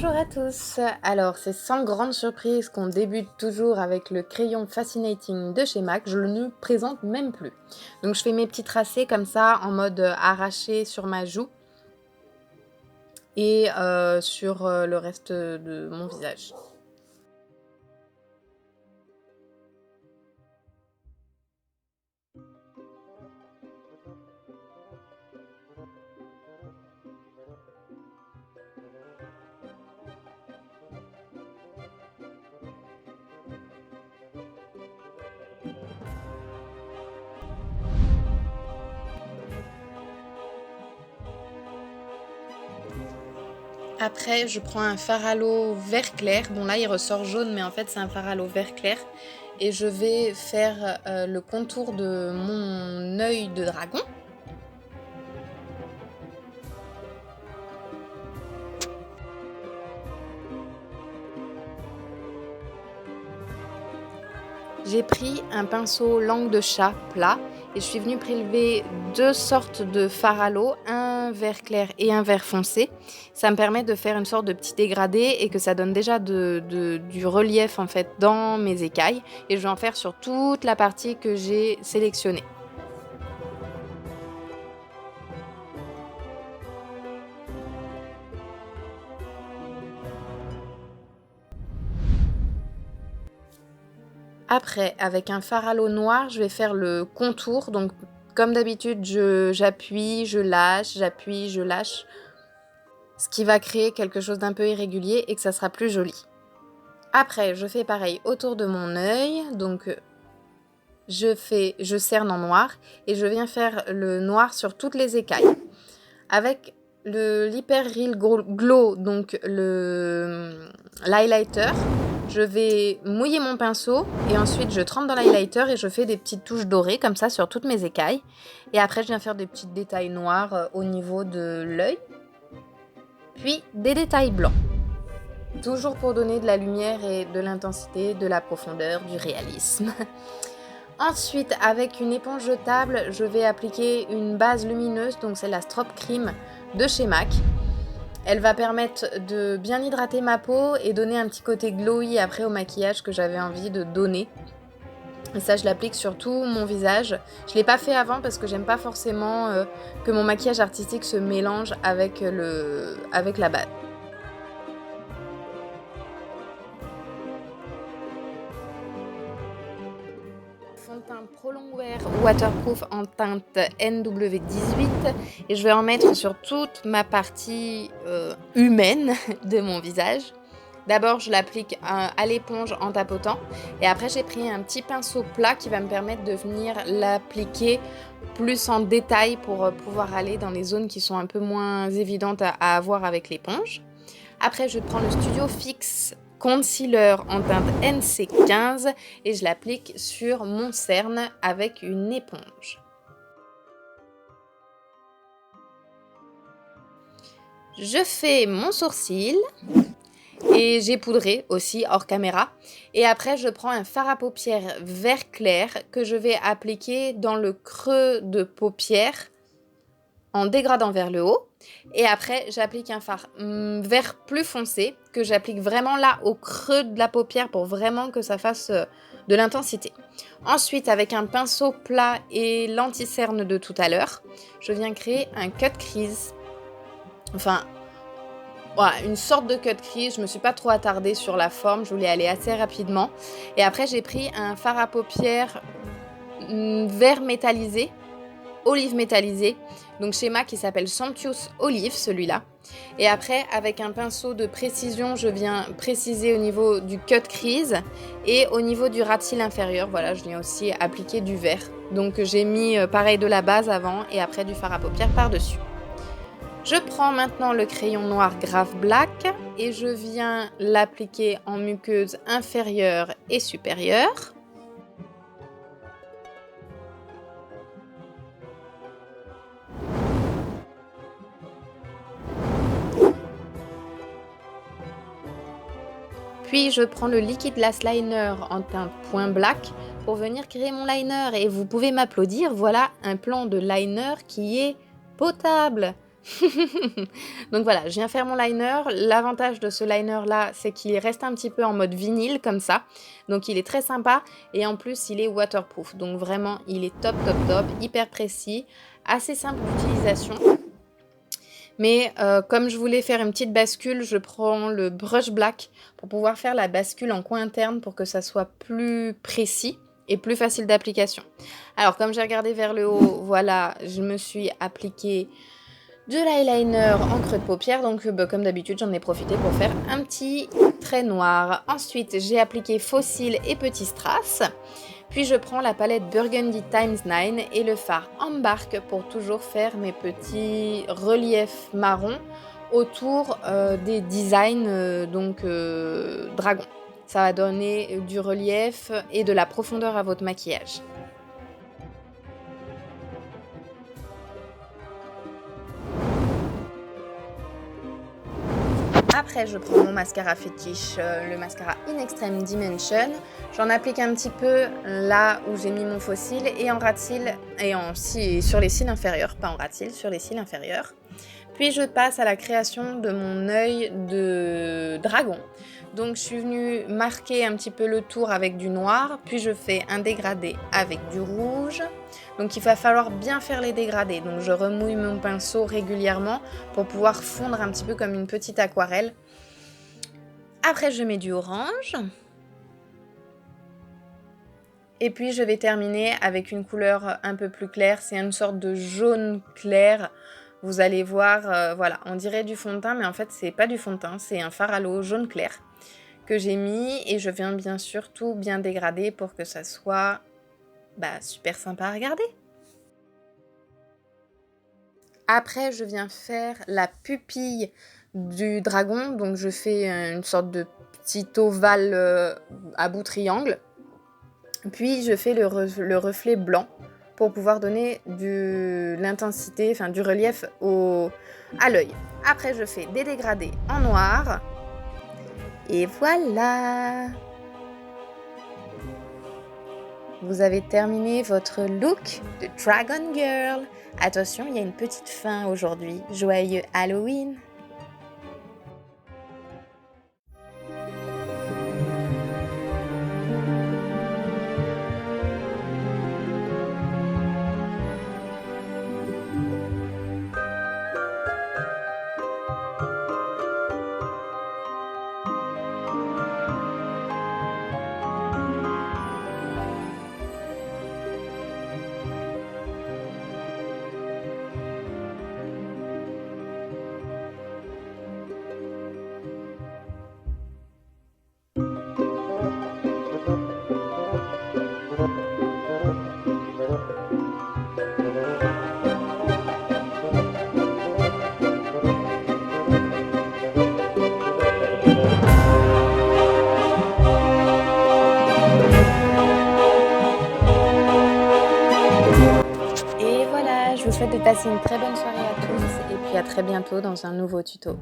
Bonjour à tous. Alors, c'est sans grande surprise qu'on débute toujours avec le crayon Fascinating de chez MAC. Je ne le présente même plus. Donc, je fais mes petits tracés comme ça en mode arraché sur ma joue et sur le reste de mon visage. Après, je prends un fard à l'eau vert clair. Bon, là, il ressort jaune, mais en fait, c'est un fard à l'eau vert clair. Et je vais faire le contour de mon œil de dragon. J'ai pris un pinceau langue de chat plat et je suis venue prélever deux sortes de fard à l'eau, un vert clair et un vert foncé. Ça me permet de faire une sorte de petit dégradé et que ça donne déjà du relief en fait dans mes écailles. Et je vais en faire sur toute la partie que j'ai sélectionnée. Après, avec un fard à l'eau noir, je vais faire le contour. Donc, comme d'habitude, j'appuie, je lâche, j'appuie, je lâche. Ce qui va créer quelque chose d'un peu irrégulier et que ça sera plus joli. Après, je fais pareil autour de mon œil. Donc, je cerne en noir et je viens faire le noir sur toutes les écailles. Avec l'Hyper Real Glow, donc l'highlighter, je vais mouiller mon pinceau et ensuite je trempe dans l'highlighter et je fais des petites touches dorées comme ça sur toutes mes écailles. Et après, je viens faire des petits détails noirs au niveau de l'œil, puis des détails blancs. Toujours pour donner de la lumière et de l'intensité, de la profondeur, du réalisme. Ensuite, avec une éponge jetable, je vais appliquer une base lumineuse, donc c'est la Strop Cream de chez MAC. Elle va permettre de bien hydrater ma peau et donner un petit côté glowy après au maquillage que j'avais envie de donner. Et ça, je l'applique sur tout mon visage. Je ne l'ai pas fait avant parce que j'aime pas forcément que mon maquillage artistique se mélange avec la base. Fond de teint Pro Longwear waterproof en teinte NW18 et je vais en mettre sur toute ma partie humaine de mon visage. D'abord, je l'applique à l'éponge en tapotant et après j'ai pris un petit pinceau plat qui va me permettre de venir l'appliquer plus en détail pour pouvoir aller dans les zones qui sont un peu moins évidentes à avoir avec l'éponge. Après, je prends le Studio Fix Concealer en teinte NC15 et je l'applique sur mon cerne avec une éponge. Je fais mon sourcil et j'ai poudré aussi hors caméra. Et après, je prends un fard à paupières vert clair que je vais appliquer dans le creux de paupière en dégradant vers le haut. Et après, j'applique un fard vert plus foncé que j'applique vraiment là au creux de la paupière pour vraiment que ça fasse de l'intensité. Ensuite, avec un pinceau plat et l'anti-cerne de tout à l'heure, je viens créer un cut crease. Enfin, voilà, une sorte de cut crease. Je me suis pas trop attardée sur la forme, je voulais aller assez rapidement. Et après, j'ai pris un fard à paupières vert métallisé, olive métallisé, donc chez MAC qui s'appelle Sumptuous Olive, celui-là. Et après, avec un pinceau de précision, je viens préciser au niveau du cut crease et au niveau du ras de cils inférieur. Voilà, je viens aussi appliquer du vert. Donc j'ai mis pareil de la base avant et après du fard à paupières par-dessus. Je prends maintenant le crayon noir Graph Black et je viens l'appliquer en muqueuse inférieure et supérieure. Puis je prends le Liquid Lash Liner en teinte point black pour venir créer mon liner. Et vous pouvez m'applaudir, voilà un plan de liner qui est potable. Donc voilà, je viens faire mon liner. L'avantage de ce liner-là, c'est qu'il reste un petit peu en mode vinyle comme ça. Donc il est très sympa et en plus il est waterproof. Donc vraiment, il est top, top, top, hyper précis, assez simple d'utilisation. Mais comme je voulais faire une petite bascule, je prends le brush black pour pouvoir faire la bascule en coin interne pour que ça soit plus précis et plus facile d'application. Alors comme j'ai regardé vers le haut, voilà, je me suis appliqué de l'eyeliner en creux de paupière, donc comme d'habitude j'en ai profité pour faire un petit trait noir. Ensuite j'ai appliqué faux cils et petits strass, puis je prends la palette Burgundy x9 et le fard embarque pour toujours faire mes petits reliefs marrons autour des designs dragon. Ça va donner du relief et de la profondeur à votre maquillage. Après, je prends mon mascara fétiche, le mascara In Extreme Dimension. J'en applique un petit peu là où j'ai mis mon faux cil et en ras de cils et sur les cils inférieurs, pas en ras de cils, sur les cils inférieurs. Puis je passe à la création de mon œil de dragon. Donc je suis venue marquer un petit peu le tour avec du noir, puis je fais un dégradé avec du rouge. Donc il va falloir bien faire les dégradés. Donc je remouille mon pinceau régulièrement pour pouvoir fondre un petit peu comme une petite aquarelle. Après je mets du orange. Et puis je vais terminer avec une couleur un peu plus claire. C'est une sorte de jaune clair. Vous allez voir, voilà, on dirait du fond de teint, mais en fait c'est pas du fond de teint, c'est un fard à l'eau jaune clair que j'ai mis et je viens bien sûr tout bien dégrader pour que ça soit super sympa à regarder. Après je viens faire la pupille du dragon, donc je fais une sorte de petit ovale à bout triangle, puis je fais le reflet blanc pour pouvoir donner de l'intensité, enfin du relief à l'œil. Après je fais des dégradés en noir. Et voilà! Vous avez terminé votre look de Dragon Girl. Attention, il y a une petite fin aujourd'hui. Joyeux Halloween! Je vous souhaite de passer une très bonne soirée à tous et puis à très bientôt dans un nouveau tuto.